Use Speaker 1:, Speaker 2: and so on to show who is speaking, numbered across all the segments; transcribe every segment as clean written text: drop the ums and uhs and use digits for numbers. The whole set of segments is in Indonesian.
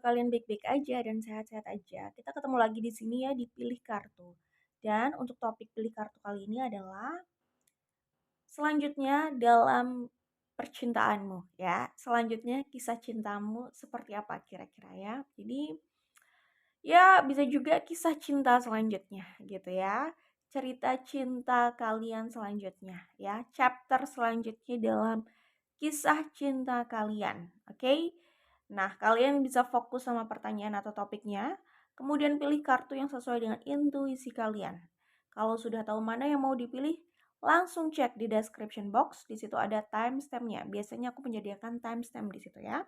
Speaker 1: kalian baik-baik aja dan sehat-sehat aja. Kita ketemu lagi di sini ya di Pilih Kartu. Dan untuk topik Pilih Kartu kali ini adalah selanjutnya dalam percintaanmu ya. Selanjutnya kisah cintamu seperti apa kira-kira ya. Jadi ya bisa juga kisah cinta selanjutnya gitu ya. Cerita cinta kalian selanjutnya ya. Chapter selanjutnya dalam kisah cinta kalian. Oke? Nah, kalian bisa fokus sama pertanyaan atau topiknya, kemudian pilih kartu yang sesuai dengan intuisi kalian. Kalau sudah tahu mana yang mau dipilih, langsung cek di description box. Di situ ada timestamp-nya. Biasanya aku menyediakan timestamp di situ ya.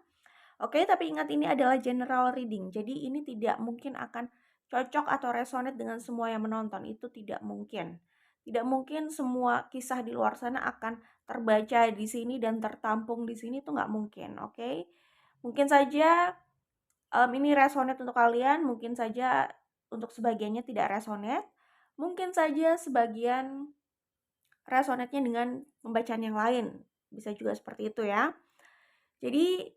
Speaker 1: Oke, tapi ingat ini adalah general reading. Jadi ini tidak mungkin akan cocok atau resonate dengan semua yang menonton. Itu tidak mungkin. Tidak mungkin semua kisah di luar sana akan terbaca di sini dan tertampung di sini, itu nggak mungkin, oke? Mungkin saja ini resonate untuk kalian, mungkin saja untuk sebagiannya tidak resonate, mungkin saja sebagian resonate-nya dengan pembacaan yang lain, bisa juga seperti itu ya. Jadi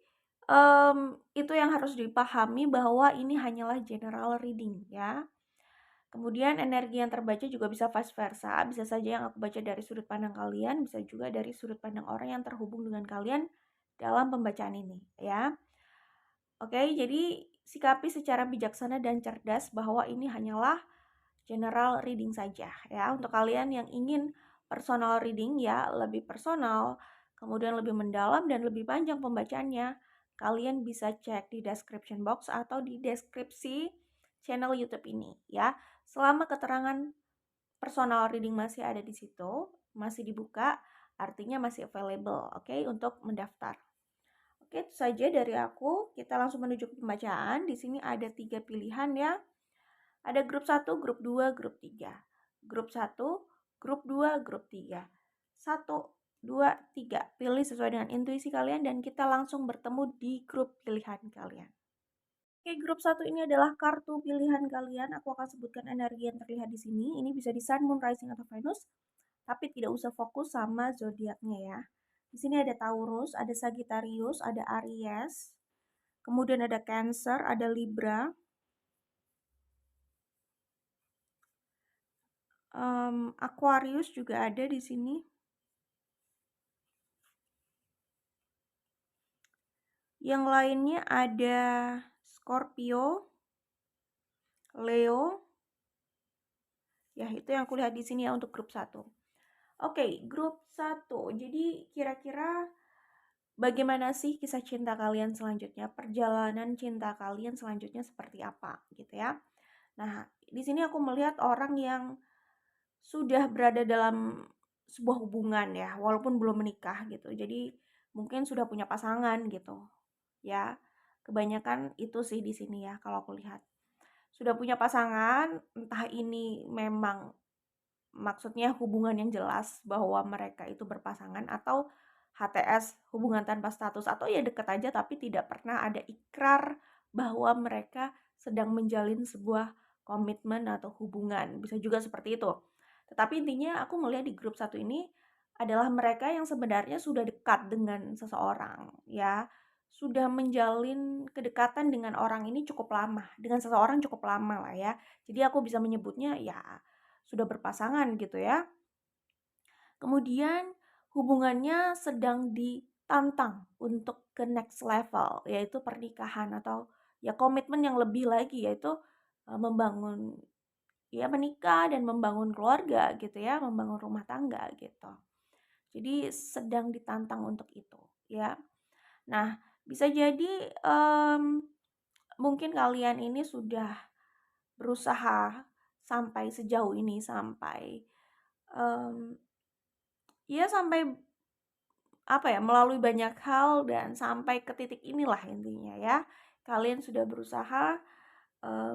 Speaker 1: itu yang harus dipahami bahwa ini hanyalah general reading ya. Kemudian energi yang terbaca juga bisa vice versa, bisa saja yang aku baca dari sudut pandang kalian, bisa juga dari sudut pandang orang yang terhubung dengan kalian dalam pembacaan ini ya. Oke, jadi sikapi secara bijaksana dan cerdas bahwa ini hanyalah general reading saja ya. Untuk kalian yang ingin personal reading ya, lebih personal, kemudian lebih mendalam dan lebih panjang pembacaannya, kalian bisa cek di description box atau di deskripsi channel YouTube ini ya. Selama keterangan personal reading masih ada di situ, masih dibuka, artinya masih available, oke, untuk mendaftar. Oke, itu saja dari aku. Kita langsung menuju ke pembacaan. Di sini ada 3 pilihan ya. Ada grup 1, grup 2, grup 3. Grup 1, grup 2, grup 3. 1, 2, 3. Pilih sesuai dengan intuisi kalian dan kita langsung bertemu di grup pilihan kalian. Oke, grup 1 ini adalah kartu pilihan kalian. Aku akan sebutkan energi yang terlihat di sini. Ini bisa di Sun, Moon, Rising, atau Venus. Tapi tidak usah fokus sama zodiaknya ya. Di sini ada Taurus, ada Sagittarius, ada Aries, kemudian ada Cancer, ada Libra, Aquarius juga ada di sini. Yang lainnya ada Scorpio, Leo. Ya, itu yang aku lihat di sini ya untuk grup 1. Oke, grup 1. Jadi kira-kira bagaimana sih kisah cinta kalian selanjutnya? Perjalanan cinta kalian selanjutnya seperti apa gitu ya. Nah, di sini aku melihat orang yang sudah berada dalam sebuah hubungan ya, walaupun belum menikah gitu. Jadi mungkin sudah punya pasangan gitu. Ya. Kebanyakan itu sih di sini ya kalau aku lihat. Sudah punya pasangan, entah ini memang maksudnya hubungan yang jelas bahwa mereka itu berpasangan atau HTS, hubungan tanpa status, atau ya deket aja tapi tidak pernah ada ikrar bahwa mereka sedang menjalin sebuah komitmen atau hubungan. Bisa juga seperti itu. Tetapi intinya aku melihat di grup 1 ini adalah mereka yang sebenarnya sudah dekat dengan seseorang ya. Sudah menjalin kedekatan dengan orang ini cukup lama, dengan seseorang cukup lama lah ya. Jadi aku bisa menyebutnya ya sudah berpasangan gitu ya. Kemudian hubungannya sedang ditantang untuk ke next level, yaitu pernikahan atau ya komitmen yang lebih lagi, yaitu membangun ya menikah dan membangun keluarga gitu ya, membangun rumah tangga gitu. Jadi sedang ditantang untuk itu ya. Nah, bisa jadi mungkin kalian ini sudah berusaha sampai sejauh ini, sampai um, ya sampai apa ya, melalui banyak hal dan sampai ke titik inilah intinya ya. Kalian sudah berusaha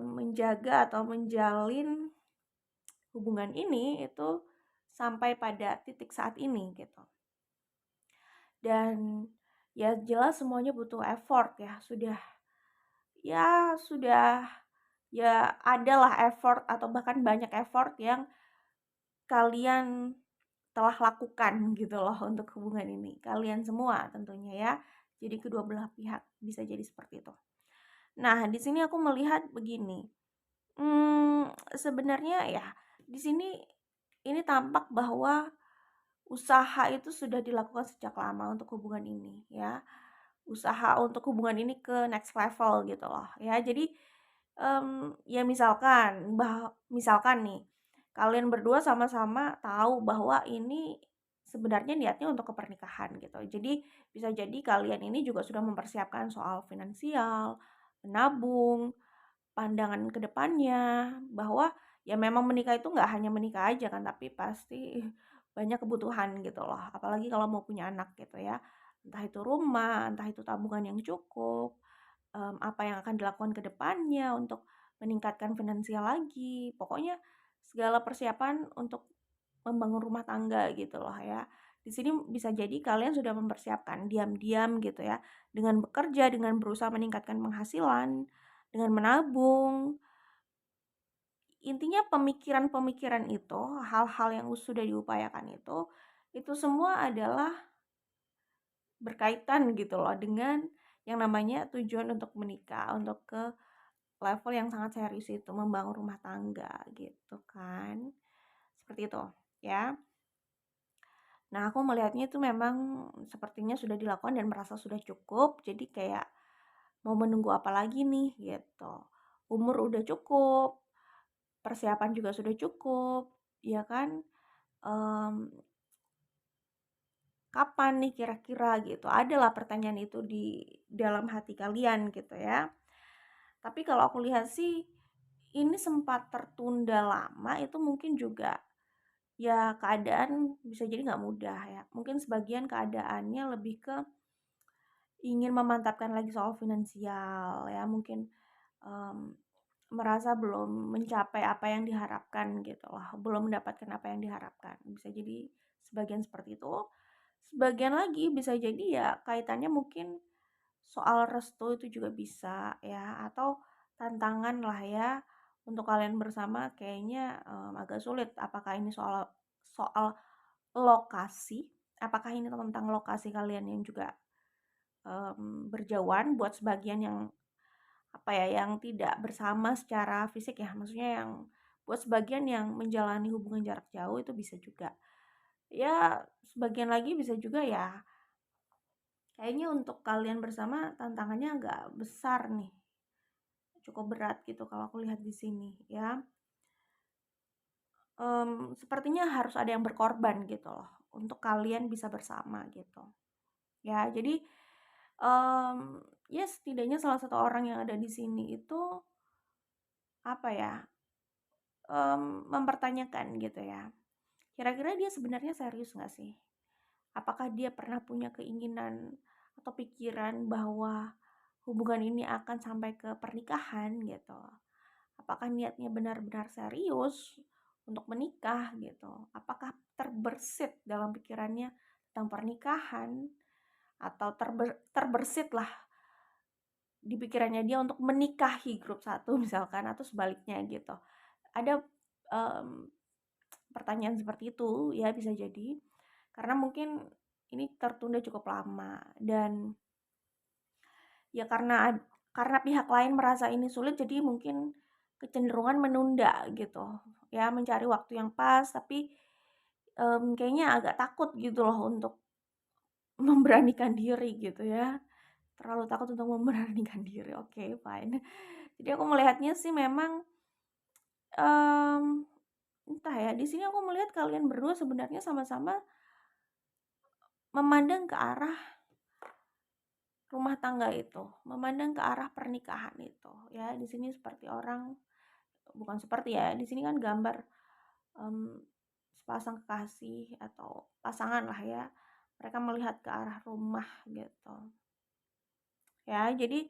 Speaker 1: menjaga atau menjalin hubungan ini itu sampai pada titik saat ini gitu. Dan ya jelas semuanya butuh effort ya. Sudah ya adalah effort atau bahkan banyak effort yang kalian telah lakukan gitu loh untuk hubungan ini. Kalian semua tentunya ya. Jadi kedua belah pihak bisa jadi seperti itu. Nah, di sini aku melihat begini, sebenarnya ya di sini ini tampak bahwa usaha itu sudah dilakukan sejak lama untuk hubungan ini ya. Usaha untuk hubungan ini ke next level gitu loh ya. Jadi, ya misalkan nih, kalian berdua sama-sama tahu bahwa ini sebenarnya niatnya untuk ke pernikahan gitu. Jadi bisa jadi kalian ini juga sudah mempersiapkan soal finansial, menabung, pandangan ke depannya, bahwa ya memang menikah itu nggak hanya menikah aja kan, tapi pasti banyak kebutuhan gitu loh, apalagi kalau mau punya anak gitu ya. Entah itu rumah, entah itu tabungan yang cukup, apa yang akan dilakukan ke depannya untuk meningkatkan finansial lagi. Pokoknya segala persiapan untuk membangun rumah tangga gitu loh ya. Di sini bisa jadi kalian sudah mempersiapkan diam-diam gitu ya, dengan bekerja, dengan berusaha meningkatkan penghasilan, dengan menabung. Intinya pemikiran-pemikiran itu, hal-hal yang sudah diupayakan itu semua adalah berkaitan gitu loh dengan yang namanya tujuan untuk menikah, untuk ke level yang sangat serius itu, membangun rumah tangga gitu kan. Seperti itu ya. Nah, aku melihatnya itu memang sepertinya sudah dilakukan dan merasa sudah cukup. Jadi kayak mau menunggu apa lagi nih gitu. Umur udah cukup, persiapan juga sudah cukup, ya kan? Mmm, Kapan nih kira-kira gitu? Adalah pertanyaan itu di dalam hati kalian gitu ya. Tapi kalau aku lihat sih, ini sempat tertunda lama itu mungkin juga ya keadaan bisa jadi nggak mudah ya. Mungkin sebagian keadaannya lebih ke ingin memantapkan lagi soal finansial ya, mungkin mmm, merasa belum mencapai apa yang diharapkan gitu loh, belum mendapatkan apa yang diharapkan. Bisa jadi sebagian seperti itu. Sebagian lagi bisa jadi ya kaitannya mungkin soal restu itu juga bisa ya, atau tantangan lah ya untuk kalian bersama kayaknya, agak sulit. Apakah ini soal soal lokasi? Apakah ini tentang lokasi kalian yang juga, berjauhan buat sebagian yang apa ya, yang tidak bersama secara fisik ya, maksudnya yang buat sebagian yang menjalani hubungan jarak jauh itu bisa juga. Ya, sebagian lagi bisa juga ya, kayaknya untuk kalian bersama tantangannya agak besar nih, cukup berat gitu kalau aku lihat di sini ya. Sepertinya harus ada yang berkorban gitu loh, untuk kalian bisa bersama gitu. Ya, jadi, ya setidaknya salah satu orang yang ada di sini itu, apa ya, mempertanyakan gitu ya, kira-kira dia sebenarnya serius nggak sih? Apakah dia pernah punya keinginan atau pikiran bahwa hubungan ini akan sampai ke pernikahan gitu? Apakah niatnya benar-benar serius untuk menikah gitu? Apakah terbersit dalam pikirannya tentang pernikahan atau terbersit lah di pikirannya dia untuk menikahi grup satu misalkan atau sebaliknya gitu. Ada um, pertanyaan seperti itu ya bisa jadi karena mungkin ini tertunda cukup lama dan ya karena pihak lain merasa ini sulit jadi mungkin kecenderungan menunda gitu ya, mencari waktu yang pas tapi, kayaknya agak takut gitu loh untuk memberanikan diri gitu ya, terlalu takut untuk memberanikan diri, oke fine. Jadi aku melihatnya sih memang, mmm, entah ya, di sini aku melihat kalian berdua sebenarnya sama-sama memandang ke arah rumah tangga itu, memandang ke arah pernikahan itu ya. Di sini seperti orang bukan seperti ya, di sini kan gambar, mmm, sepasang kekasih atau pasangan lah ya, mereka melihat ke arah rumah gitu. Ya, jadi,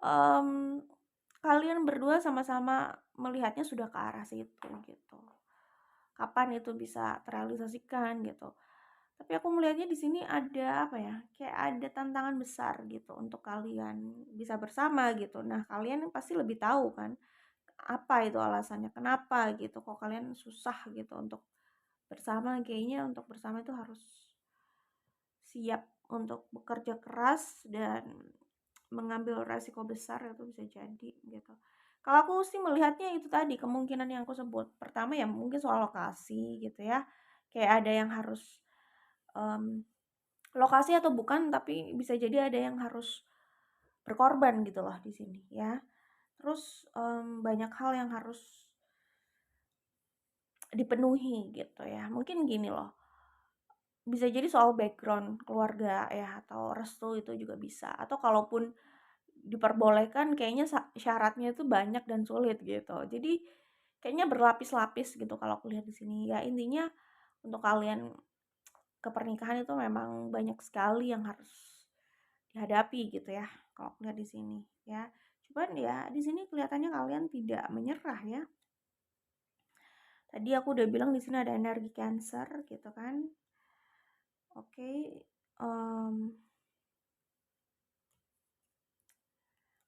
Speaker 1: mmm, kalian berdua sama-sama melihatnya sudah ke arah situ gitu. Kapan itu bisa terrealisasikan gitu. Tapi aku melihatnya di sini ada apa ya, kayak ada tantangan besar gitu untuk kalian bisa bersama gitu. Nah, kalian pasti lebih tahu kan, apa itu alasannya, kenapa gitu kok kalian susah gitu untuk bersama. Kayaknya untuk bersama itu harus siap untuk bekerja keras dan mengambil resiko besar itu bisa jadi gitu. Kalau aku sih melihatnya itu tadi kemungkinan yang aku sebut. Pertama ya mungkin soal lokasi gitu ya. Kayak ada yang harus mmm, lokasi atau bukan tapi bisa jadi ada yang harus berkorban gitu loh di sini ya. Terus, banyak hal yang harus dipenuhi gitu ya. Mungkin gini loh, bisa jadi soal background keluarga ya atau restu itu juga bisa. Atau kalaupun diperbolehkan kayaknya syaratnya itu banyak dan sulit gitu. Jadi kayaknya berlapis-lapis gitu kalau aku lihat di sini. Ya intinya untuk kalian ke pernikahan itu memang banyak sekali yang harus dihadapi gitu ya. Kalau aku lihat di sini ya. Cuman ya di sini kelihatannya kalian tidak menyerah ya. Tadi aku udah bilang di sini ada energi Cancer gitu kan. Oke,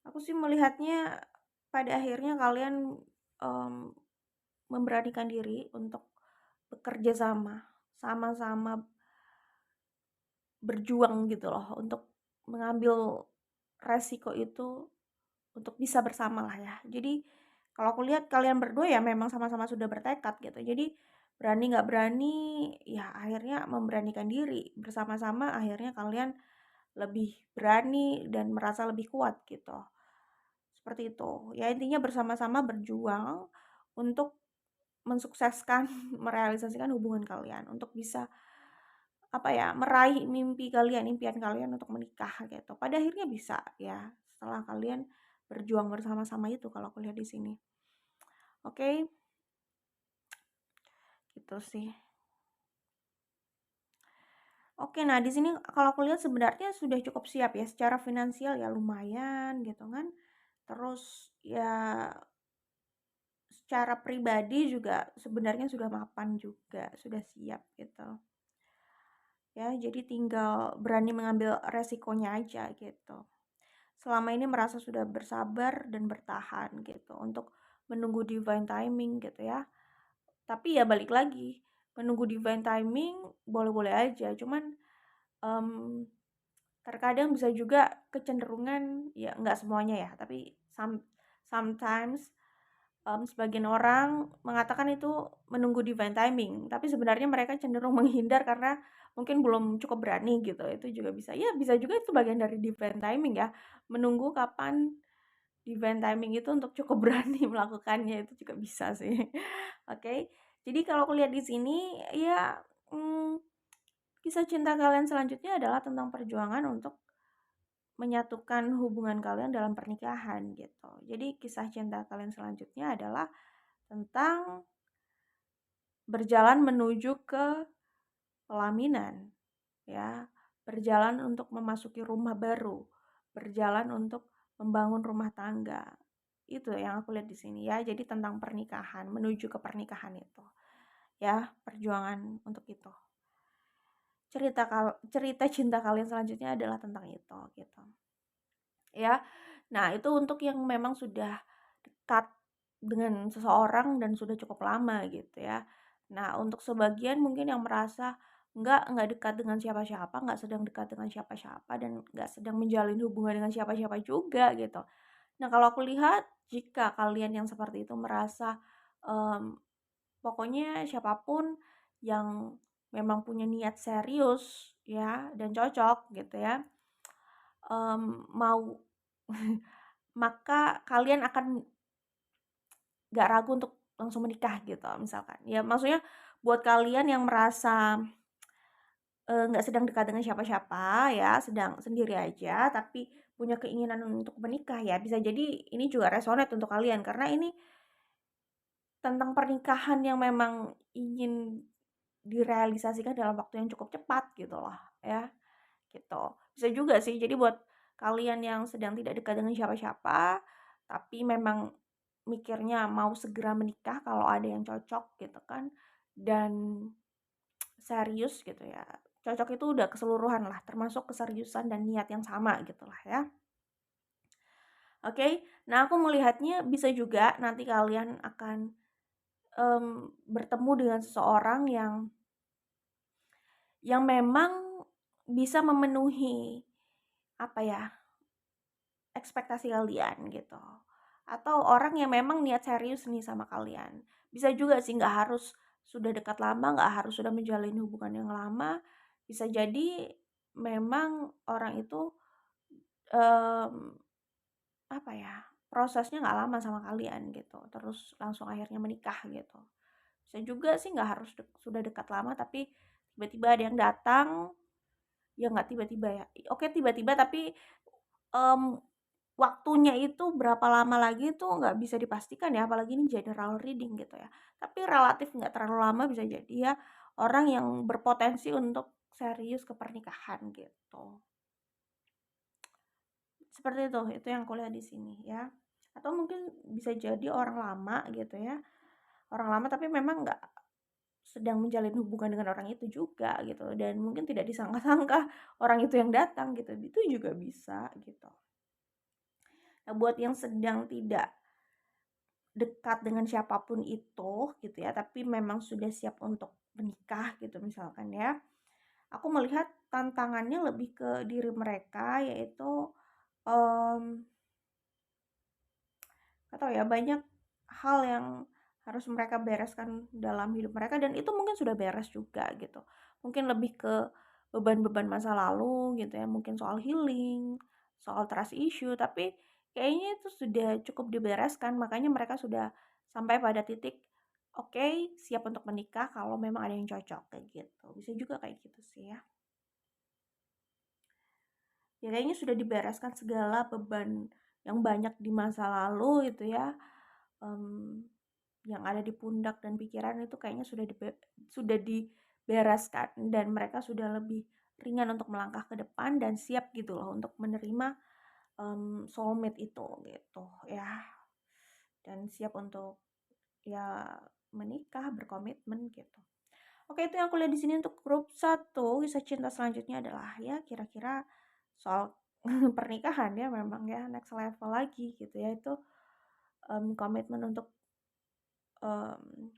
Speaker 1: aku sih melihatnya pada akhirnya kalian um, memberanikan diri untuk bekerja sama-sama berjuang gitu loh untuk mengambil resiko itu untuk bisa bersama lah ya. Jadi kalau aku lihat kalian berdua ya memang sama-sama sudah bertekad gitu. Jadi berani nggak berani ya akhirnya memberanikan diri bersama-sama akhirnya kalian lebih berani dan merasa lebih kuat gitu. Seperti itu. Ya intinya bersama-sama berjuang untuk mensukseskan, merealisasikan hubungan kalian untuk bisa apa ya, meraih mimpi kalian, impian kalian untuk menikah gitu. Pada akhirnya bisa ya setelah kalian berjuang bersama-sama itu kalau aku lihat di sini. Oke, gitu sih. Oke, nah di sini kalau aku lihat sebenarnya sudah cukup siap ya secara finansial ya lumayan gitu kan. Terus ya secara pribadi juga sebenarnya sudah mapan juga, sudah siap gitu. Ya, jadi tinggal berani mengambil resikonya aja gitu. Selama ini merasa sudah bersabar dan bertahan gitu untuk menunggu divine timing gitu ya. Tapi ya balik lagi, menunggu divine timing boleh-boleh aja, cuman um, terkadang bisa juga kecenderungan ya nggak semuanya ya, tapi sometimes sebagian orang mengatakan itu menunggu divine timing, tapi sebenarnya mereka cenderung menghindar karena mungkin belum cukup berani gitu. Itu juga bisa. Ya, bisa juga itu bagian dari divine timing ya. Menunggu kapan divine timing itu untuk cukup berani melakukannya itu juga bisa sih. Oke. Jadi kalau aku lihat di sini ya kisah cinta kalian selanjutnya adalah tentang perjuangan untuk menyatukan hubungan kalian dalam pernikahan gitu. Jadi kisah cinta kalian selanjutnya adalah tentang berjalan menuju ke pelaminan ya, berjalan untuk memasuki rumah baru, berjalan untuk membangun rumah tangga. Itu yang aku lihat di sini ya. Jadi tentang pernikahan, menuju ke pernikahan itu. Ya, perjuangan untuk itu. Cerita cinta kalian selanjutnya adalah tentang itu gitu. Ya. Nah, itu untuk yang memang sudah dekat dengan seseorang dan sudah cukup lama gitu ya. Nah, untuk sebagian mungkin yang merasa nggak dekat dengan siapa-siapa, nggak sedang dekat dengan siapa-siapa, dan nggak sedang menjalin hubungan dengan siapa-siapa juga gitu. Nah, kalau aku lihat jika kalian yang seperti itu merasa um, pokoknya siapapun yang memang punya niat serius ya dan cocok gitu ya, mau maka kalian akan nggak ragu untuk langsung menikah gitu misalkan. Ya maksudnya buat kalian yang merasa, nggak sedang dekat dengan siapa-siapa ya, sedang sendiri aja tapi punya keinginan untuk menikah ya, bisa jadi ini juga resonate untuk kalian karena ini tentang pernikahan yang memang ingin direalisasikan dalam waktu yang cukup cepat gitu loh ya, gitu. Bisa juga sih jadi buat kalian yang sedang tidak dekat dengan siapa-siapa, tapi memang mikirnya mau segera menikah kalau ada yang cocok gitu kan, dan serius gitu ya. Cocok itu udah keseluruhan lah, termasuk keseriusan dan niat yang sama gitu lah ya. Oke, nah aku melihatnya bisa juga nanti kalian akan bertemu dengan seseorang yang memang bisa memenuhi apa ya, ekspektasi kalian gitu. Atau orang yang memang niat serius nih sama kalian. Bisa juga sih nggak harus sudah dekat lama, nggak harus sudah menjalin hubungan yang lama. Bisa jadi memang orang itu, mmm, apa ya, prosesnya nggak lama sama kalian gitu, terus langsung akhirnya menikah gitu. Bisa juga sih nggak harus sudah dekat lama tapi tiba-tiba ada yang datang, ya nggak tiba-tiba ya, oke tiba-tiba tapi, mmm, waktunya itu berapa lama lagi itu nggak bisa dipastikan ya, apalagi ini general reading gitu ya. Tapi relatif nggak terlalu lama bisa jadi ya, orang yang berpotensi untuk serius ke pernikahan gitu. Seperti itu yang kulihat di sini ya. Atau mungkin bisa jadi orang lama gitu ya, orang lama tapi memang nggak sedang menjalin hubungan dengan orang itu juga gitu, dan mungkin tidak disangka-sangka orang itu yang datang gitu, itu juga bisa gitu. Nah, buat yang sedang tidak dekat dengan siapapun itu gitu ya, tapi memang sudah siap untuk menikah gitu misalkan ya, aku melihat tantangannya lebih ke diri mereka, yaitu, mmm nggak tahu ya, banyak hal yang harus mereka bereskan dalam hidup mereka dan itu mungkin sudah beres juga gitu. Mungkin lebih ke beban-beban masa lalu gitu ya, mungkin soal healing, soal trust issue, tapi kayaknya itu sudah cukup dibereskan, makanya mereka sudah sampai pada titik, oke, siap untuk menikah kalau memang ada yang cocok, kayak gitu. Bisa juga kayak gitu sih ya. Ya kayaknya sudah dibereskan segala beban yang banyak di masa lalu gitu ya, mmm, yang ada di pundak dan pikiran itu kayaknya sudah dibereskan dan mereka sudah lebih ringan untuk melangkah ke depan dan siap gitu loh untuk menerima, soulmate itu gitu ya, dan siap untuk ya menikah, berkomitmen gitu. Oke, itu yang aku lihat di sini untuk grup satu. Kisah cinta selanjutnya adalah ya kira-kira soal pernikahan ya, memang ya next level lagi gitu ya, itu, komitmen untuk, mmm,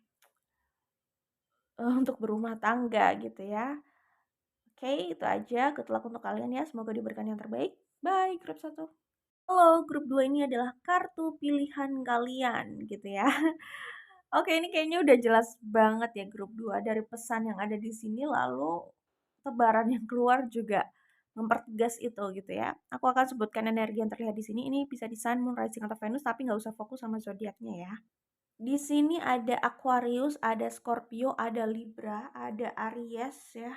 Speaker 1: untuk berumah tangga gitu ya. Oke, itu aja, good luck untuk kalian ya, semoga diberikan yang terbaik. Bye, grup satu. Halo, grup 2 ini adalah kartu pilihan kalian gitu ya. Oke, ini kayaknya udah jelas banget ya grup 2 dari pesan yang ada di sini, lalu tebaran yang keluar juga mempertegas itu gitu ya. Aku akan sebutkan energi yang terlihat di sini, ini bisa di Sun, Moon, Rising, atau Venus, tapi nggak usah fokus sama zodiaknya ya. Di sini ada Aquarius, ada Scorpio, ada Libra, ada Aries ya.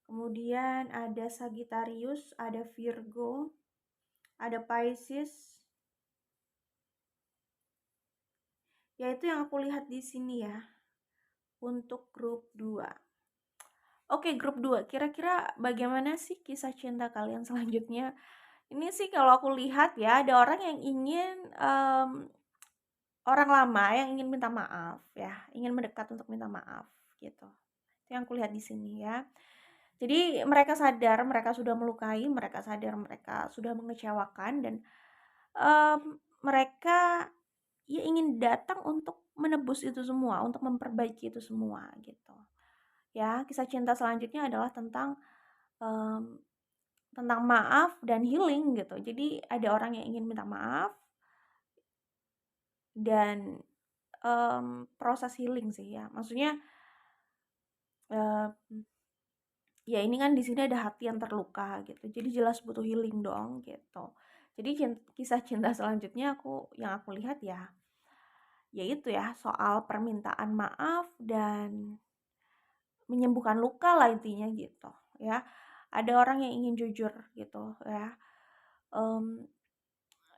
Speaker 1: Kemudian ada Sagittarius, ada Virgo, ada Pisces. Ya itu yang aku lihat di sini ya untuk grup 2. Oke, grup 2. Kira-kira bagaimana sih kisah cinta kalian selanjutnya? Ini sih kalau aku lihat ya, ada orang yang ingin, orang lama yang ingin minta maaf ya, ingin mendekat untuk minta maaf gitu. Itu yang kulihat di sini ya. Jadi mereka sadar mereka sudah melukai, mereka sadar mereka sudah mengecewakan dan, mereka ya ingin datang untuk menebus itu semua, untuk memperbaiki itu semua gitu. Ya, kisah cinta selanjutnya adalah mmm, tentang maaf dan healing gitu. Jadi ada orang yang ingin minta maaf dan, proses healing sih ya. Maksudnya, eee, ya ini kan di sini ada hati yang terluka gitu, jadi jelas butuh healing dong gitu. Jadi kisah cinta selanjutnya yang aku lihat ya, yaitu ya soal permintaan maaf dan menyembuhkan luka lah intinya gitu ya. Ada orang yang ingin jujur gitu ya, mmm,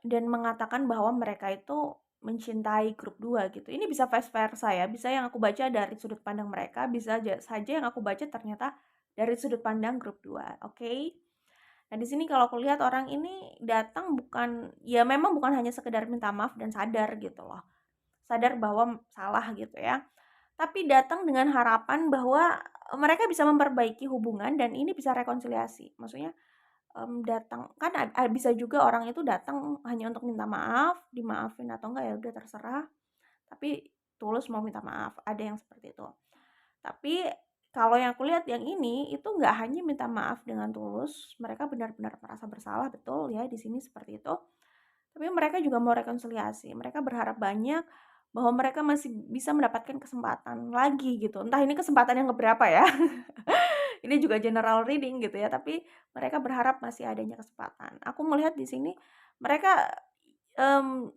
Speaker 1: dan mengatakan bahwa mereka itu mencintai grup 2 gitu. Ini bisa vice versa ya, bisa yang aku baca dari sudut pandang mereka, bisa saja yang aku baca ternyata dari sudut pandang grup 2, oke? Nah, di sini kalau aku lihat orang ini datang bukan ya memang bukan hanya sekedar minta maaf dan sadar gitu loh, sadar bahwa salah gitu ya, tapi datang dengan harapan bahwa mereka bisa memperbaiki hubungan dan ini bisa rekonsiliasi. Maksudnya, datang kan bisa juga orang itu datang hanya untuk minta maaf, dimaafin atau enggak ya udah terserah, tapi tulus mau minta maaf, ada yang seperti itu. Tapi kalau yang aku lihat yang ini, itu nggak hanya minta maaf dengan tulus, mereka benar-benar merasa bersalah, betul ya di sini seperti itu. Tapi mereka juga mau rekonsiliasi, mereka berharap banyak bahwa mereka masih bisa mendapatkan kesempatan lagi gitu, entah ini kesempatan yang keberapa ya. Ini juga general reading gitu ya, tapi mereka berharap masih adanya kesempatan. Aku melihat di sini mereka,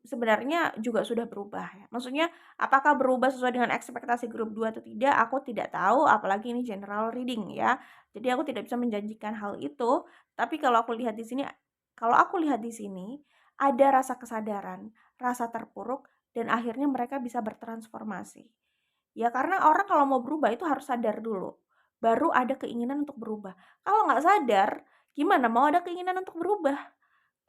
Speaker 1: sebenarnya juga sudah berubah ya. Maksudnya apakah berubah sesuai dengan ekspektasi grup 2 atau tidak, aku tidak tahu, apalagi ini general reading ya. Jadi aku tidak bisa menjanjikan hal itu, tapi kalau aku lihat di sini, ada rasa kesadaran, rasa terpuruk, dan akhirnya mereka bisa bertransformasi. Ya karena orang kalau mau berubah itu harus sadar dulu, baru ada keinginan untuk berubah. Kalau nggak sadar, gimana mau ada keinginan untuk berubah?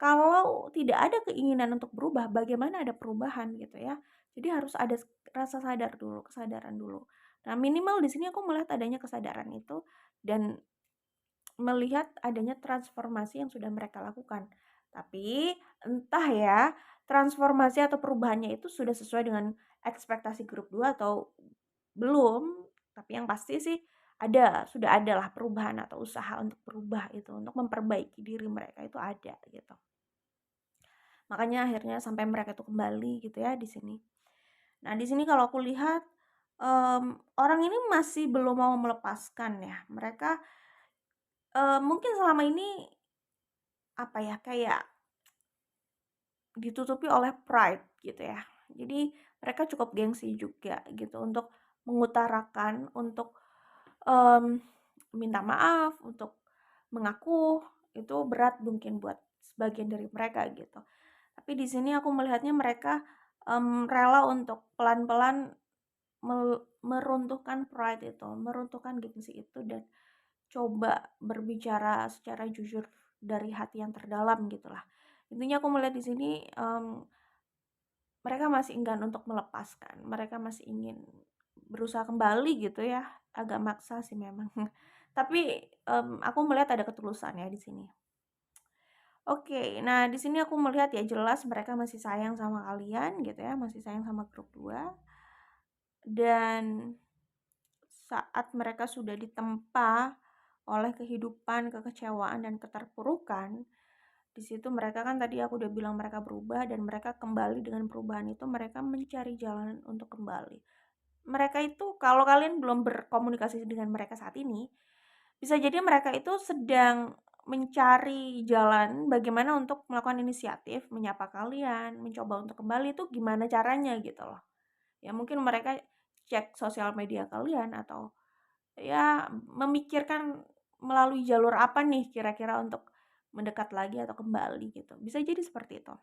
Speaker 1: Kalau tidak ada keinginan untuk berubah, bagaimana ada perubahan gitu ya. Jadi harus ada rasa sadar dulu, kesadaran dulu. Nah, minimal di sini aku melihat adanya kesadaran itu dan melihat adanya transformasi yang sudah mereka lakukan. Tapi entah ya, transformasi atau perubahannya itu sudah sesuai dengan ekspektasi grup 2 atau belum, tapi yang pasti sih sudah ada lah perubahan atau usaha untuk berubah itu, untuk memperbaiki diri mereka itu ada gitu. Makanya akhirnya sampai mereka itu kembali gitu ya di sini. Nah, di sini kalau aku lihat, orang ini masih belum mau melepaskan ya. Mereka, mungkin selama ini, apa ya, kayak ditutupi oleh pride gitu ya. Jadi mereka cukup gengsi juga gitu untuk mengutarakan, untuk, mmm, minta maaf, untuk mengaku, itu berat mungkin buat sebagian dari mereka gitu. Tapi di sini aku melihatnya mereka, rela untuk pelan-pelan meruntuhkan pride itu, meruntuhkan gengsi itu dan coba berbicara secara jujur dari hati yang terdalam gitulah. Intinya aku melihat di sini, mereka masih enggan untuk melepaskan, mereka masih ingin berusaha kembali gitu ya, agak maksa sih memang. Tapi, aku melihat ada ketulusan ya di sini. Oke, nah di sini aku melihat ya jelas mereka masih sayang sama kalian gitu ya, masih sayang sama grup 2 dan saat mereka sudah ditempa oleh kehidupan, kekecewaan, dan keterpurukan, di situ mereka kan tadi aku udah bilang mereka berubah dan mereka kembali dengan perubahan itu mereka mencari jalan untuk kembali. Mereka itu kalau kalian belum berkomunikasi dengan mereka saat ini, bisa jadi mereka itu sedang mencari jalan bagaimana untuk melakukan inisiatif, menyapa kalian, mencoba untuk kembali itu gimana caranya gitu loh. Ya mungkin mereka cek sosial media kalian atau ya memikirkan melalui jalur apa nih kira-kira untuk mendekat lagi atau kembali gitu. Bisa jadi seperti itu.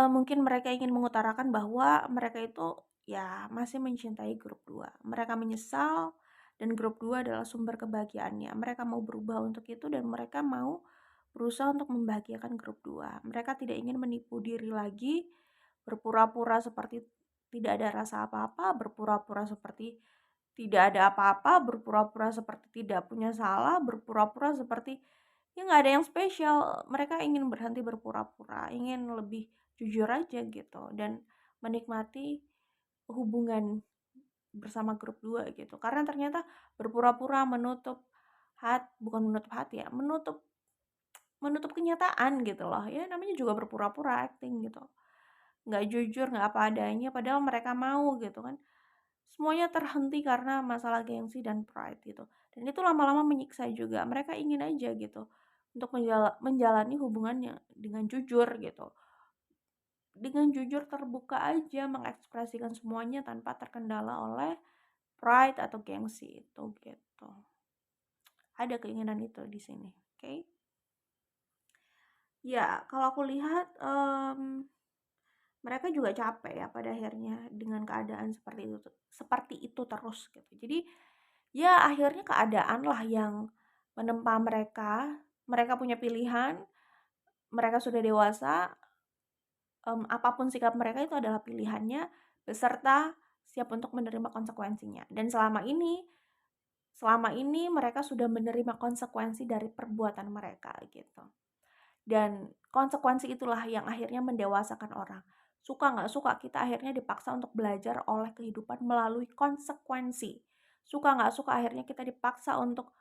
Speaker 1: Mungkin mereka ingin mengutarakan bahwa mereka itu ya masih mencintai grup 2. Mereka menyesal dan grup 2 adalah sumber kebahagiaannya. Mereka mau berubah untuk itu dan mereka mau berusaha untuk membahagiakan grup 2. Mereka tidak ingin menipu diri lagi, berpura-pura seperti tidak ada rasa apa-apa, berpura-pura seperti tidak ada apa-apa, berpura-pura seperti tidak punya salah, berpura-pura seperti ya nggak ada yang spesial. Mereka ingin berhenti berpura-pura, ingin lebih jujur aja gitu dan menikmati hubungan bersama grup 2 gitu. Karena ternyata berpura-pura bukan menutup hati ya, menutup menutup kenyataan gitu loh. Ya namanya juga berpura-pura acting gitu. Nggak jujur, nggak apa adanya padahal mereka mau gitu kan. Semuanya terhenti karena masalah gengsi dan pride gitu. Dan itu lama-lama menyiksa juga. Mereka ingin aja gitu untuk menjalani hubungannya dengan jujur gitu. Dengan jujur terbuka aja mengekspresikan semuanya tanpa terkendala oleh pride atau gengsi itu gitu. Ada keinginan itu di sini. Oke. Okay? Ya, kalau aku lihat mereka juga capek ya pada akhirnya dengan keadaan seperti itu terus gitu. Jadi ya akhirnya keadaan lah yang menempa mereka. Mereka punya pilihan, mereka sudah dewasa, apapun sikap mereka itu adalah pilihannya beserta siap untuk menerima konsekuensinya. Dan selama ini mereka sudah menerima konsekuensi dari perbuatan mereka gitu. Dan konsekuensi itulah yang akhirnya mendewasakan orang. Suka nggak suka kita akhirnya dipaksa untuk belajar oleh kehidupan melalui konsekuensi. suka nggak suka akhirnya kita dipaksa untuk,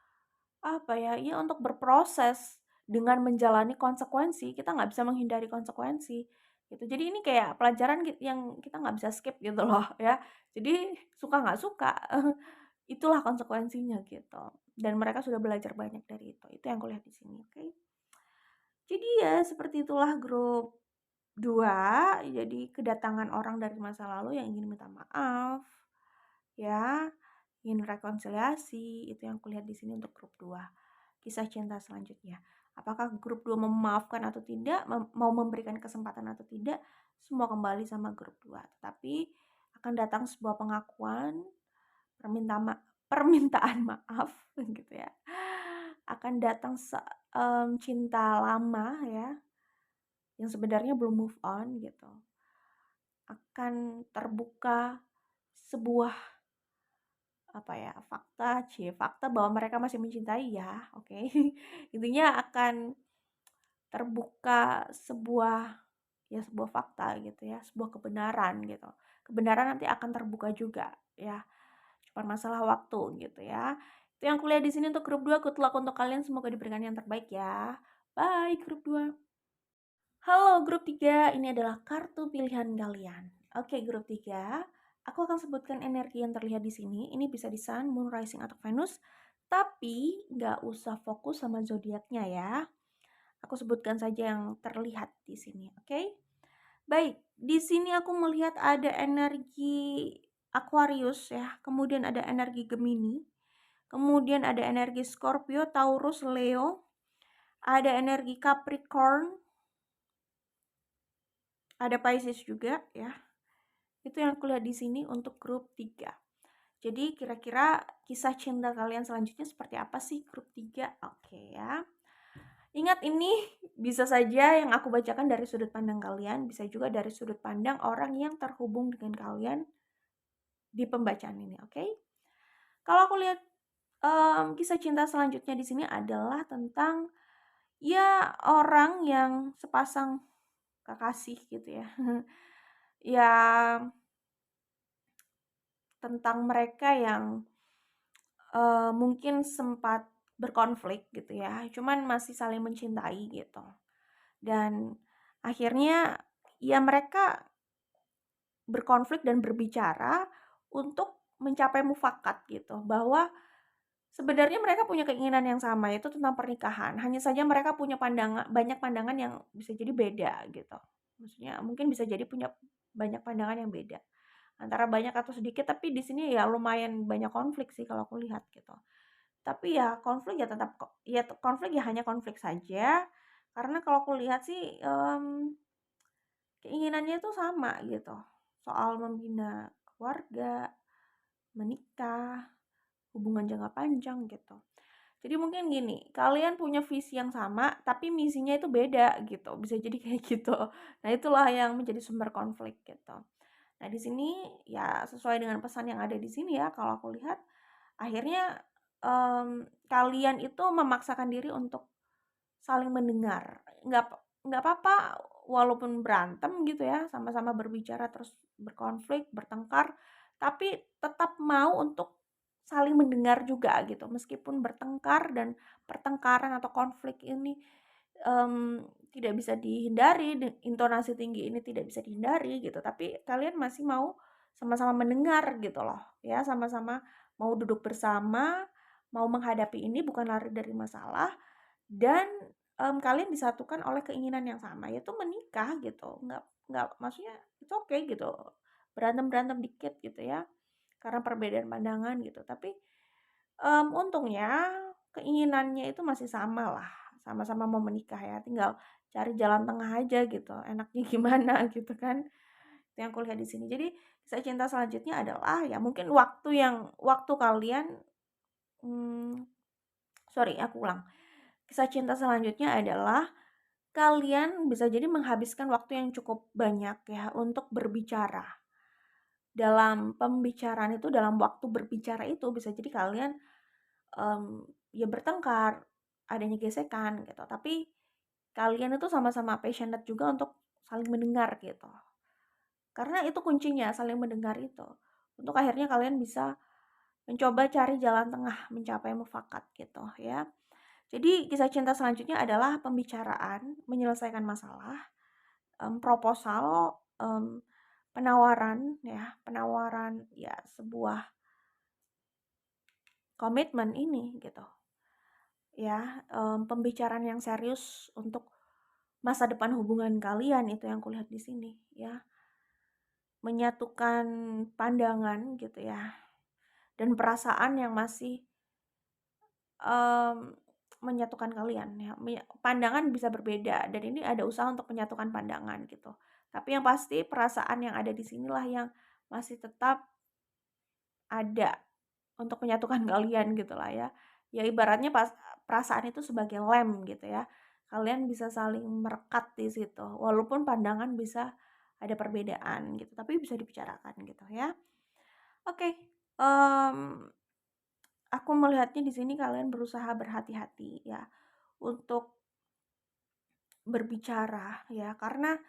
Speaker 1: apa ya, ya untuk berproses dengan menjalani konsekuensi, kita nggak bisa menghindari konsekuensi, gitu. Jadi ini kayak pelajaran yang kita nggak bisa skip gitu loh ya. Jadi suka nggak suka, itulah konsekuensinya gitu. Dan mereka sudah belajar banyak dari itu. Itu yang kulihat di sini, oke. Jadi ya seperti itulah grup 2. Jadi kedatangan orang dari masa lalu yang ingin minta maaf, ya, ingin rekonsiliasi, itu yang kulihat di sini untuk grup 2. Kisah cinta selanjutnya. Apakah grup 2 memaafkan atau tidak, mau memberikan kesempatan atau tidak, semua kembali sama grup 2. Tetapi akan datang sebuah pengakuan, permintaan maaf gitu ya. Akan datang cinta lama ya, yang sebenarnya belum move on gitu. Akan terbuka sebuah fakta bahwa mereka masih mencintai ya, oke. Intinya akan terbuka sebuah fakta gitu ya, sebuah kebenaran gitu. Kebenaran nanti akan terbuka juga ya. Cuma masalah waktu gitu ya. Itu yang kuliah di sini untuk grup 2. Good luck untuk kalian, semoga diberikan yang terbaik ya. Bye grup 2. Halo grup 3, ini adalah kartu pilihan kalian. Oke grup 3, aku akan sebutkan energi yang terlihat di sini. Ini bisa di Sun, Moon, Rising, atau Venus. Tapi nggak usah fokus sama zodiaknya ya. Aku sebutkan saja yang terlihat di sini, oke? Baik, di sini aku melihat ada energi Aquarius ya, kemudian ada energi Gemini, kemudian ada energi Scorpio, Taurus, Leo, ada energi Capricorn, ada Pisces juga ya. Itu yang aku lihat di sini untuk grup 3. Jadi kira-kira kisah cinta kalian selanjutnya seperti apa sih grup 3? Oke ya. Ingat ini bisa saja yang aku bacakan dari sudut pandang kalian, bisa juga dari sudut pandang orang yang terhubung dengan kalian di pembacaan ini, oke? Kalau aku lihat kisah cinta selanjutnya di sini adalah tentang ya orang yang sepasang kekasih gitu ya. Ya tentang mereka yang mungkin sempat berkonflik gitu ya, cuman masih saling mencintai gitu. Dan akhirnya ya mereka berkonflik dan berbicara untuk mencapai mufakat gitu, bahwa sebenarnya mereka punya keinginan yang sama, yaitu tentang pernikahan. Hanya saja mereka punya banyak pandangan yang bisa jadi beda gitu. Maksudnya mungkin bisa jadi punya banyak pandangan yang beda. Antara banyak atau sedikit, tapi di sini ya lumayan banyak konflik sih kalau aku lihat gitu. Tapi ya konflik ya tetap konflik ya hanya konflik saja. Karena kalau aku lihat sih keinginannya itu sama gitu. Soal membina keluarga, menikah, hubungan jangka panjang gitu. Jadi mungkin gini, kalian punya visi yang sama tapi misinya itu beda gitu. Bisa jadi kayak gitu. Nah, itulah yang menjadi sumber konflik gitu. Nah, di sini ya sesuai dengan pesan yang ada di sini ya, kalau aku lihat akhirnya kalian itu memaksakan diri untuk saling mendengar. Nggak apa-apa walaupun berantem gitu ya, sama-sama berbicara terus berkonflik, bertengkar, tapi tetap mau untuk saling mendengar juga gitu. Meskipun bertengkar dan pertengkaran atau konflik ini tidak bisa dihindari, intonasi tinggi ini tidak bisa dihindari gitu, tapi kalian masih mau sama-sama mendengar gitu loh ya, sama-sama mau duduk bersama, mau menghadapi ini bukan lari dari masalah, dan kalian disatukan oleh keinginan yang sama, yaitu menikah gitu. Nggak maksudnya itu oke gitu, berantem-berantem dikit gitu ya, karena perbedaan pandangan gitu. Tapi, untungnya keinginannya itu masih sama lah, sama-sama mau menikah ya, tinggal cari jalan tengah aja gitu, enaknya gimana gitu kan. Itu yang kulihat di sini. Jadi kisah cinta selanjutnya adalah ya mungkin waktu kalian, mmm, sorry aku ulang. Kisah cinta selanjutnya adalah kalian bisa jadi menghabiskan waktu yang cukup banyak ya untuk berbicara. Dalam pembicaraan itu, dalam waktu berbicara itu bisa jadi kalian ya bertengkar, adanya gesekan gitu. Tapi kalian itu sama-sama passionate juga untuk saling mendengar gitu. Karena itu kuncinya, saling mendengar itu. Untuk akhirnya kalian bisa mencoba cari jalan tengah mencapai mufakat gitu ya. Jadi kisah cinta selanjutnya adalah pembicaraan, menyelesaikan masalah, proposal, penawaran ya sebuah komitmen ini gitu ya, pembicaraan yang serius untuk masa depan hubungan kalian itu yang kulihat di sini ya. Menyatukan pandangan gitu ya, dan perasaan yang masih, menyatukan kalian ya. Pandangan bisa berbeda dan ini ada usaha untuk menyatukan pandangan gitu. Tapi yang pasti perasaan yang ada di sinilah yang masih tetap ada untuk menyatukan kalian gitulah ya. Ya ibaratnya perasaan itu sebagai lem gitu ya. Kalian bisa saling merekat di situ walaupun pandangan bisa ada perbedaan gitu, tapi bisa dibicarakan gitu ya. Oke, aku melihatnya di sini kalian berusaha berhati-hati ya untuk berbicara ya, karena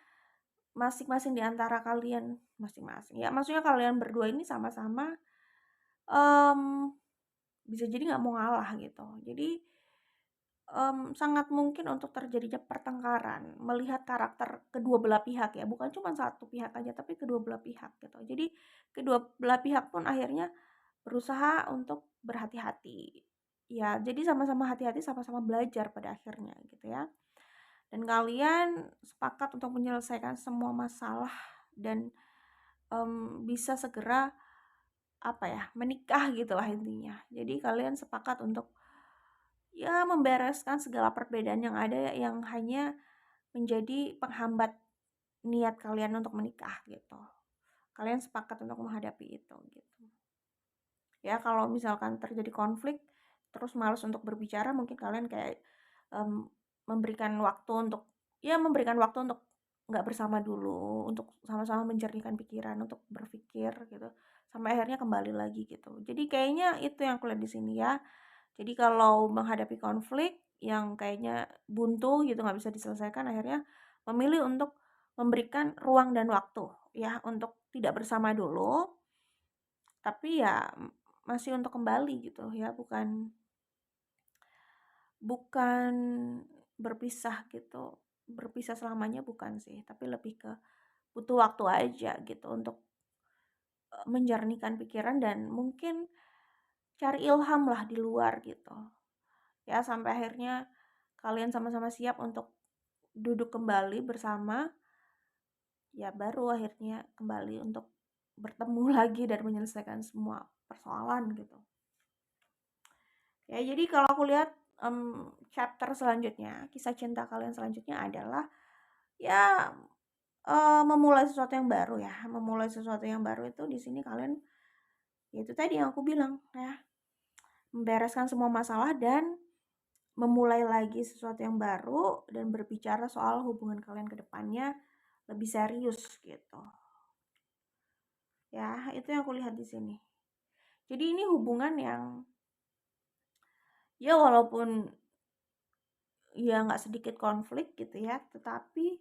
Speaker 1: masing-masing di antara kalian masing-masing ya, maksudnya kalian berdua ini sama-sama, mmm, bisa jadi nggak mau ngalah gitu. Jadi, sangat mungkin untuk terjadinya pertengkaran, melihat karakter kedua belah pihak ya, bukan cuma satu pihak aja, tapi kedua belah pihak gitu. Jadi kedua belah pihak pun akhirnya berusaha untuk berhati-hati. Ya, jadi sama-sama hati-hati, sama-sama belajar pada akhirnya gitu ya. Dan kalian sepakat untuk menyelesaikan semua masalah dan, bisa segera apa ya, menikah gitulah intinya. Jadi kalian sepakat untuk ya membereskan segala perbedaan yang ada yang hanya menjadi penghambat niat kalian untuk menikah gitu. Kalian sepakat untuk menghadapi itu gitu. Ya kalau misalkan terjadi konflik terus malas untuk berbicara, mungkin kalian kayak memberikan waktu untuk memberikan waktu untuk nggak bersama dulu, untuk sama-sama menjernihkan pikiran, untuk berpikir gitu, sampai akhirnya kembali lagi gitu. Jadi kayaknya itu yang aku lihat di sini ya. Jadi kalau menghadapi konflik yang kayaknya buntu gitu nggak bisa diselesaikan, akhirnya memilih untuk memberikan ruang dan waktu ya untuk tidak bersama dulu, tapi ya masih untuk kembali gitu ya, bukan bukan berpisah gitu. Berpisah selamanya bukan sih, tapi lebih ke butuh waktu aja gitu untuk, menjernihkan pikiran dan mungkin cari ilham lah di luar gitu. Ya sampai akhirnya kalian sama-sama siap untuk duduk kembali bersama, ya baru akhirnya kembali untuk bertemu lagi dan menyelesaikan semua persoalan gitu. Ya jadi kalau aku lihat, chapter selanjutnya, kisah cinta kalian selanjutnya adalah ya, memulai sesuatu yang baru ya. Memulai sesuatu yang baru itu di sini kalian ya itu tadi yang aku bilang ya, membereskan semua masalah dan memulai lagi sesuatu yang baru dan berbicara soal hubungan kalian ke depannya lebih serius gitu. Ya, itu yang aku lihat di sini. Jadi ini hubungan yang ya walaupun ya nggak sedikit konflik gitu ya, tetapi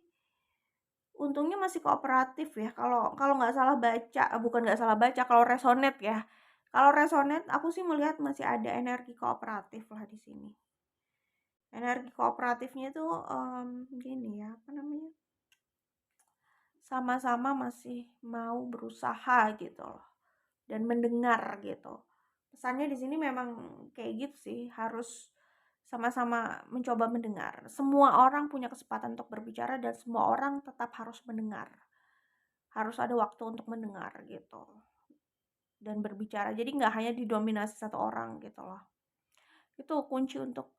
Speaker 1: untungnya masih kooperatif ya. Kalau kalau nggak salah baca, bukan nggak salah baca, kalau resonate ya. Kalau resonate aku sih melihat masih ada energi kooperatif lah di sini. Energi kooperatifnya itu gini ya, apa namanya? Sama-sama masih mau berusaha gitu loh dan mendengar gitu. Pesannya di sini memang kayak gitu sih, harus sama-sama mencoba mendengar. Semua orang punya kesempatan untuk berbicara dan semua orang tetap harus mendengar. Harus ada waktu untuk mendengar gitu dan berbicara. Jadi nggak hanya didominasi satu orang gitu loh. Itu kunci untuk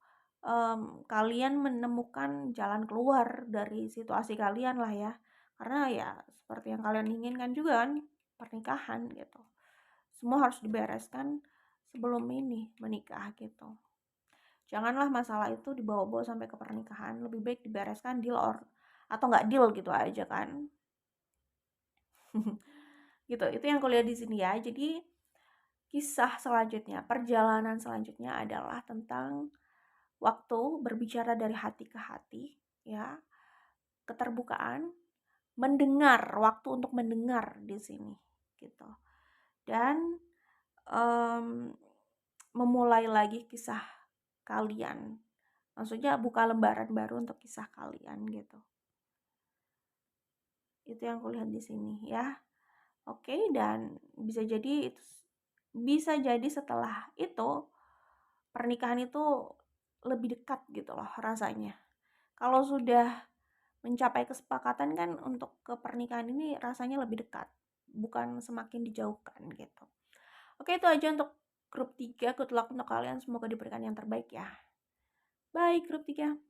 Speaker 1: kalian menemukan jalan keluar dari situasi kalian lah ya. Karena ya seperti yang kalian inginkan juga kan, pernikahan gitu. Semua harus dibereskan sebelum ini menikah gitu. Janganlah masalah itu dibawa-bawa sampai ke pernikahan. Lebih baik dibereskan deal atau nggak deal gitu aja kan. Gitu. Itu yang kulihat di sini ya. Jadi kisah selanjutnya, perjalanan selanjutnya adalah tentang waktu berbicara dari hati ke hati ya. Keterbukaan, mendengar, waktu untuk mendengar di sini gitu. Dan mmm, memulai lagi kisah kalian. Maksudnya buka lembaran baru untuk kisah kalian gitu. Itu yang kulihat di sini ya. Oke, dan bisa jadi setelah itu pernikahan itu lebih dekat gitu loh rasanya. Kalau sudah mencapai kesepakatan kan untuk ke pernikahan ini rasanya lebih dekat, bukan semakin dijauhkan gitu. Oke, itu aja untuk grup 3. Good luck untuk kalian, semoga diberikan yang terbaik ya. Bye grup 3.